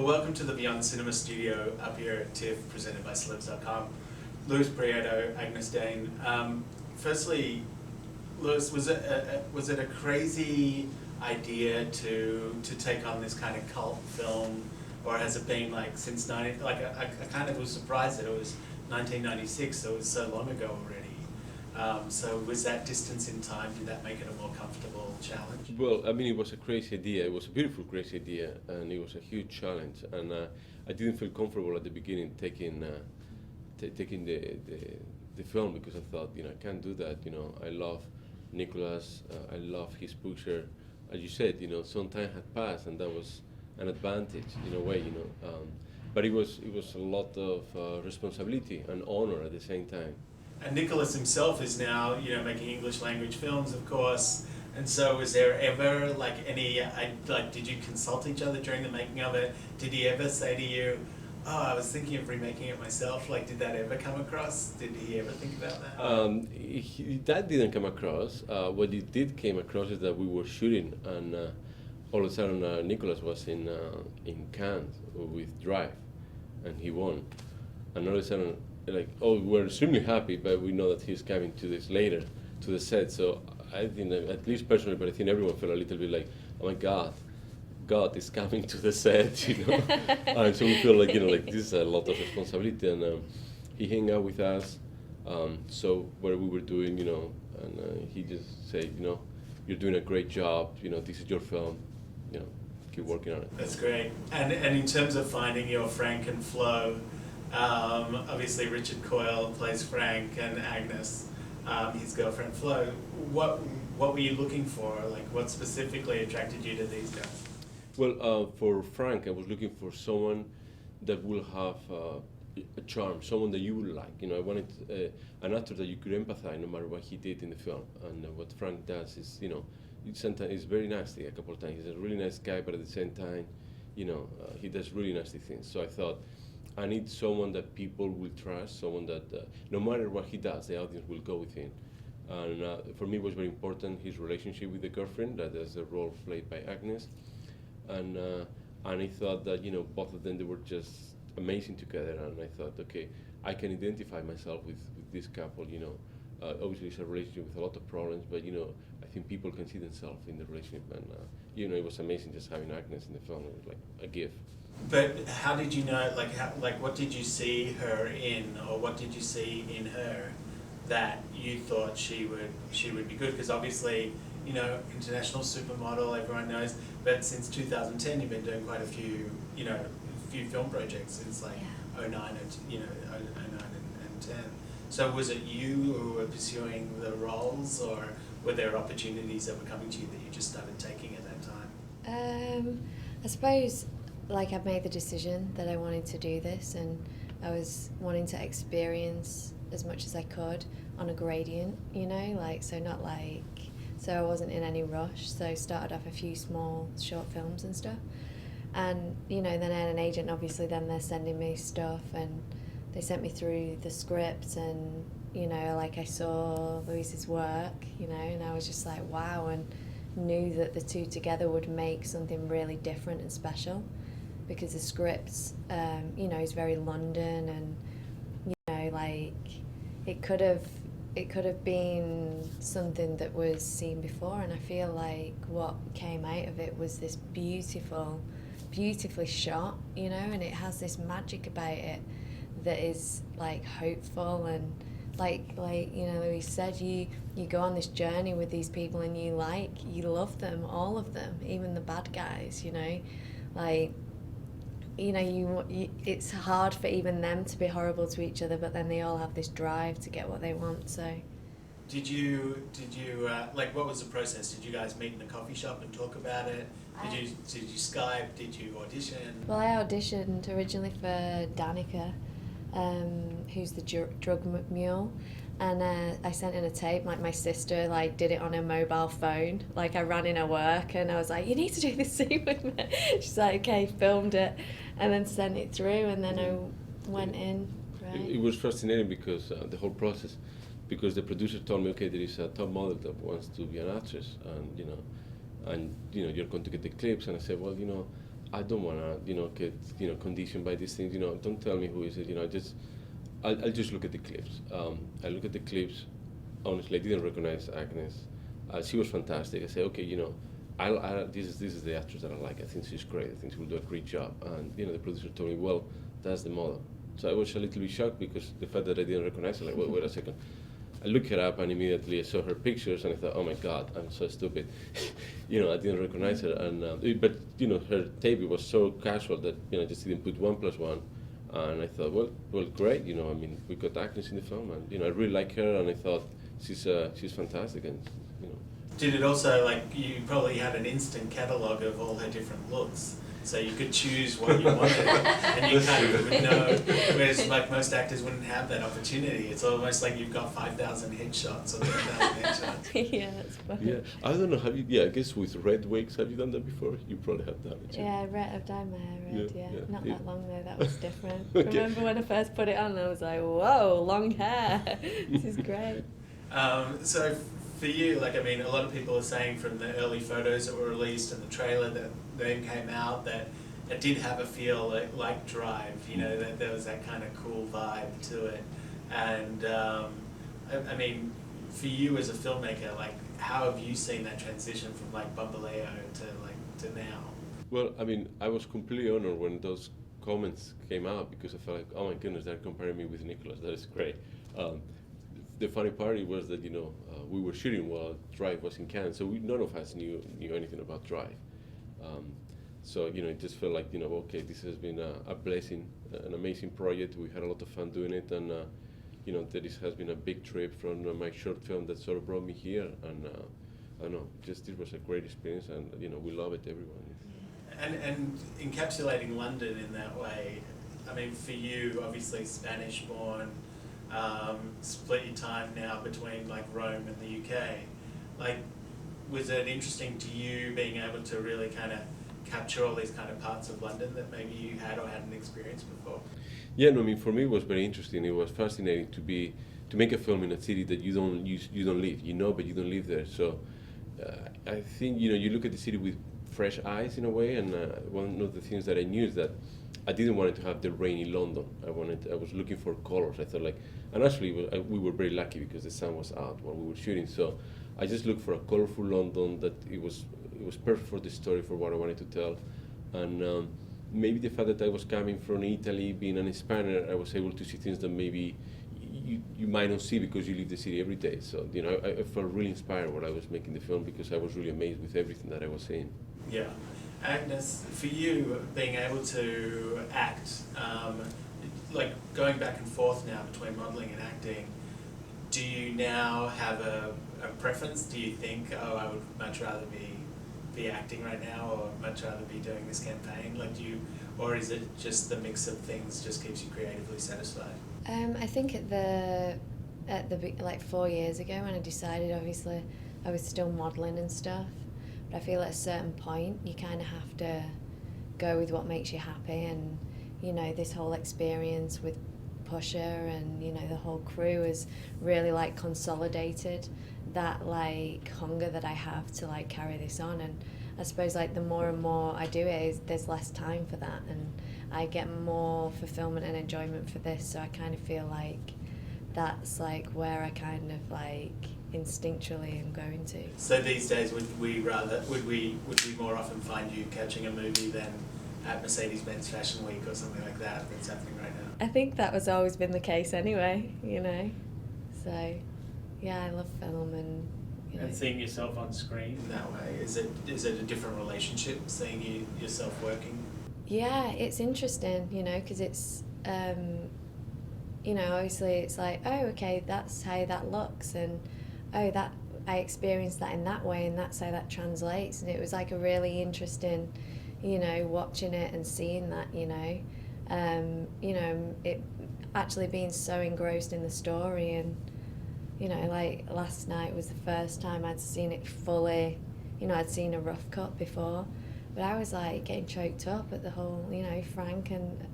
Welcome to the Beyond Cinema studio up here at TIFF, presented by CELEBS.com. Luis Prieto, Agyness Deyn. Firstly, Luis, was it a crazy idea to take on this kind of cult film, or has it been like since I kind of was surprised that it was 1996, so it was so long ago already. So was that distance in time, did that make it a more comfortable challenge? Well, I mean, it was a crazy idea. It was a beautiful, crazy idea, and it was a huge challenge. And I didn't feel comfortable at the beginning taking the film, because I thought, I can't do that. I love Nicolas. I love his picture. As you said, some time had passed, and that was an advantage in a way. But it was a lot of responsibility and honor at the same time. And Nicolas himself is now, making English language films, of course. And so, was there ever did you consult each other during the making of it? Did he ever say to you, "Oh, I was thinking of remaking it myself"? Did that ever come across? Did he ever think about that? That didn't come across. What it did came across is that we were shooting, and all of a sudden Nicolas was in Cannes with Drive, and he won. And all of a sudden, we're extremely happy, but we know that he's coming to this later, to the set. So I think, at least personally, but I think everyone felt a little bit like, oh my God, God is coming to the set, And so we feel like, this is a lot of responsibility. And he hung out with us, so what we were doing, and he just said, you're doing a great job, this is your film, keep working on it. That's great. And in terms of finding your Frank and Flo, obviously Richard Coyle plays Frank, and Agnes, his girlfriend Flo. What were you looking for? What specifically attracted you to these guys? Well, for Frank, I was looking for someone that will have a charm, someone that you would like. I wanted an actor that you could empathize no matter what he did in the film. And what Frank does is, sometimes he's very nasty a couple of times. He's a really nice guy, but at the same time, he does really nasty things. So I thought, I need someone that people will trust, someone that no matter what he does, the audience will go with him. And for me, it was very important his relationship with the girlfriend, that is a role played by Agnes. And I thought that both of them, they were just amazing together. And I thought, okay, I can identify myself with this couple. Obviously it's a relationship with a lot of problems, but I think people can see themselves in the relationship. And it was amazing just having Agnes in the film. It was like a gift. But how did you know, what did you see her in, or what did you see in her that you thought she would be good? Because obviously, international supermodel, everyone knows, but since 2010 you've been doing quite a few, film projects since 09 and, 09 and 10. So was it you who were pursuing the roles, or were there opportunities that were coming to you that you just started taking at that time? I suppose, I've made the decision that I wanted to do this, and I was wanting to experience as much as I could on a gradient, so I wasn't in any rush, so I started off a few small short films and stuff. And, then I had an agent, obviously, then they're sending me stuff, and they sent me through the script, and, I saw Luis's work, and I was just like, wow, and knew that the two together would make something really different and special, because the script, is very London, and, it could have been something that was seen before, and I feel like what came out of it was this beautifully shot, and it has this magic about it that is hopeful, and Luis said, you go on this journey with these people, and you love them, all of them, even the bad guys, it's hard for even them to be horrible to each other, but then they all have this drive to get what they want. So Did you what was the process? Did you guys meet in a coffee shop and talk about it? Did you Skype? Did you audition? Well, I auditioned originally for Danica, who's the drug mule, and I sent in a tape. My sister did it on her mobile phone. I ran in her work, and I was like, "You need to do this scene with me." She's like, "Okay," filmed it, and then sent it through, and then I went in. Right. It was fascinating because the whole process, because the producer told me, okay, there is a top model that wants to be an actress, and you're going to get the clips, and I said, well, I don't want to, get, conditioned by these things. Don't tell me who is it. I'll just look at the clips. I look at the clips. Honestly, I didn't recognize Agnes. She was fantastic. I say, okay, this is the actress that I like. I think she's great. I think she will do a great job. And the producer told me, well, that's the model. So I was a little bit shocked because the fact that I didn't recognize her. Like, wait a second. I looked her up and immediately I saw her pictures and I thought, oh my God, I'm so stupid. I didn't recognize her. And but her tape was so casual that I just didn't put 1+1. And I thought, well, great. We got Agnes in the film, and I really like her, and I thought she's fantastic, and Did it also, you probably had an instant catalogue of all her different looks, so you could choose what you wanted, and you kind of would know, whereas most actors wouldn't have that opportunity. It's almost like you've got 5,000 headshots or 10,000 headshots. Yeah, that's funny. Yeah, I don't know, I guess with red wigs, have you done that before? You probably have done it. Yeah, I've dyed my hair red, yeah. Not yeah. that long though, that was different. Okay. Remember when I first put it on, I was like, whoa, long hair, this is great. So for you, a lot of people are saying from the early photos that were released and the trailer that then came out that it did have a feel like Drive, that there was that kind of cool vibe to it. And for you as a filmmaker, how have you seen that transition from Bamboleo to now? Well, I was completely honored when those comments came out because I felt like, oh my goodness, they're comparing me with Nicolas. That is great. The funny part was that we were shooting while Drive was in Cannes, so none of us knew anything about Drive. So it just felt like okay, this has been a blessing, an amazing project. We had a lot of fun doing it, and this has been a big trip from my short film that sort of brought me here, and I don't know, just it was a great experience, and we love it, everyone. And encapsulating London in that way, for you, obviously Spanish-born, split your time now between Rome and the UK. Was it interesting to you being able to really kind of capture all these kind of parts of London that maybe you had or hadn't experienced before? Yeah, no, for me it was very interesting. It was fascinating to make a film in a city that you don't live, but you don't live there. So I think you look at the city with fresh eyes in a way, and one of the things that I knew is that I didn't want it to have the rainy London. I was looking for colors. I thought and actually we were very lucky because the sun was out while we were shooting. So I just looked for a colorful London that it was perfect for the story, for what I wanted to tell. And maybe the fact that I was coming from Italy, being an Hispanic, I was able to see things that maybe you might not see because you leave the city every day. So I felt really inspired when I was making the film because I was really amazed with everything that I was seeing. Yeah. Agnes, for you, being able to act, going back and forth now between modelling and acting, do you now have a preference? Do you think, I would much rather be acting right now, or much rather be doing this campaign? Or is it just the mix of things just keeps you creatively satisfied? I think at the 4 years ago when I decided, obviously, I was still modelling and stuff. But I feel at a certain point you kind of have to go with what makes you happy, and this whole experience with Pusher and the whole crew has really consolidated that hunger that I have to carry this on. And I suppose the more and more I do it, there's less time for that, and I get more fulfillment and enjoyment for this. So I kind of feel like that's where I kind of instinctually am going to. So these days, would we more often find you catching a movie than at Mercedes-Benz Fashion Week or something like that that's happening right now? I think that has always been the case anyway, So, yeah, I love film and. And seeing yourself on screen in that way, is it a different relationship seeing yourself working? Yeah, it's interesting, because it's. Obviously it's okay, that's how that looks, and that I experienced that in that way, and that's how that translates. And it was a really interesting, watching it and seeing that, it actually being so engrossed in the story. And last night was the first time I'd seen it fully. I'd seen a rough cut before, but I was getting choked up at the whole, Frank, and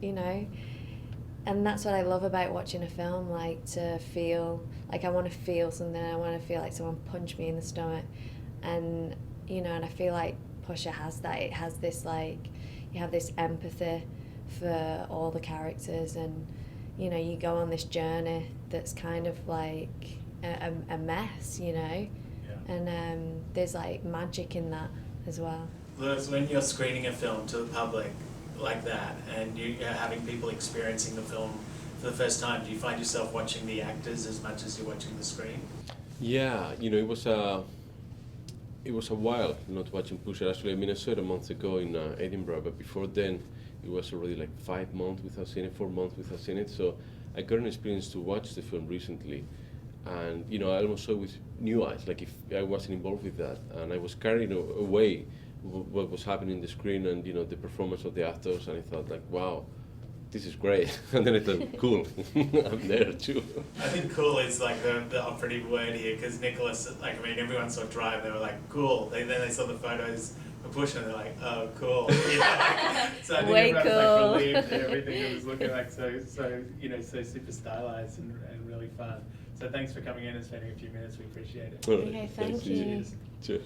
and that's what I love about watching a film, to feel, I want to feel something, I want to feel like someone punched me in the stomach, and, and I feel like Pusher has that. It has this, you have this empathy for all the characters, and you know, you go on this journey that's kind of like a mess, you know, and there's like magic in that as well. Lewis, when you're screening a film to the public like that, and you're having people experiencing the film for the first time, do you find yourself watching the actors as much as you're watching the screen? Yeah, you know, it was a while not watching Pusher. Actually, I mean, I saw it a month ago in Edinburgh, but before then, it was already like 5 months without seeing it, 4 months without seeing it. So I got an experience to watch the film recently, and you know, I almost saw it with new eyes, like if I wasn't involved with that, and I was carried away what was happening on the screen, and you know, the performance of the actors, and I thought like, wow, this is great. And then I thought, cool, I'm there too. I think cool is like the operative word here, because Nicolas, like, I mean, everyone saw Drive, they were like, cool. Then they saw the photos of Bush and they're like, oh, cool. You know, like, so I think Way everyone was cool. like relieved that everything that was looking like so you know, so super stylized and really fun. So thanks for coming in and spending a few minutes. We appreciate it. All right, Okay, thanks. thank you. Cheers.